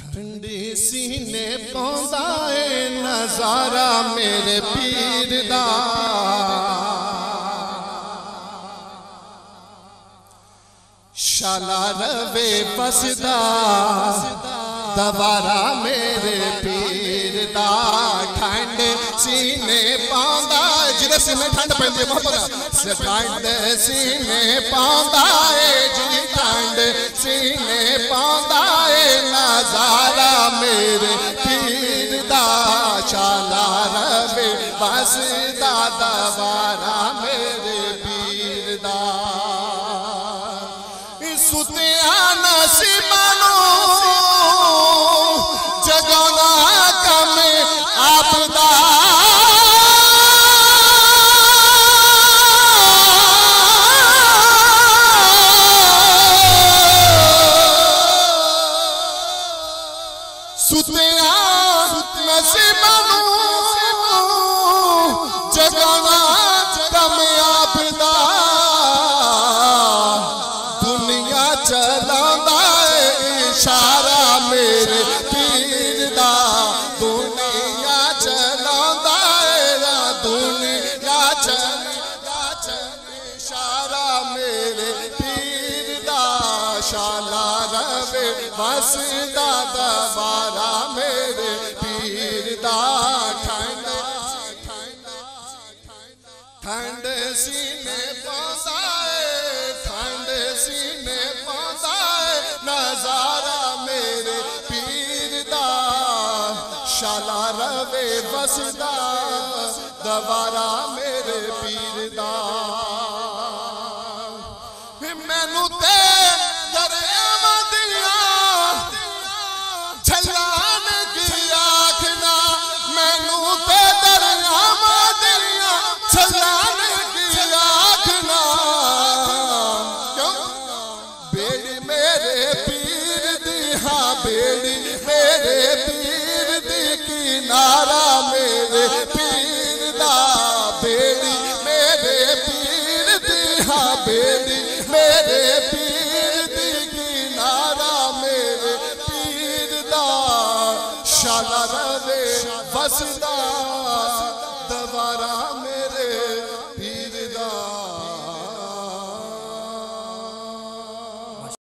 ठंडी सीने पौंदा है नजारा मेरे पीर दा। शाला रवे बसदा दवारा मेरे पीर दा। ठंड सीने पौंदा जिहदे सीने ठंड पैंदी मोहब्बत से ठंड सीने पौंदा है जी ठंड सीने पौंदा है नजारा मेरे पीर दा। शाला रवे बसदा दवारा मेरे पीर दा। सुतिया नसीबानो जगाना कम आपदा। सुतिया नसीबानो जगाना कम आपदा। चलांदा इशारा मेरे पीर दा। दुनिया चलांदा दुनिया इशारा मेरे पीर दा। शाला रवे बसदा दवारा मेरे पीर दा। ठंड सीने पौंदा ठंड सीने पौंदा नजारा मेरे पीर दा। शाला रवे बसदा दवारा मेरे पीर दा। मैनू ते दरिया दिया छलान की आखना। मैनू ते दरिया दिया छलान की आखना। बेड़ी मेरे पीर दी हाँ बेड़ी मेरे पीर दी किनारा मेरे पीर दा। बेड़ी मेरे पीर दी हाँ बेड़ी मेरे पीर दी किनारा मेरे पीर दा। शाला रवे बसदा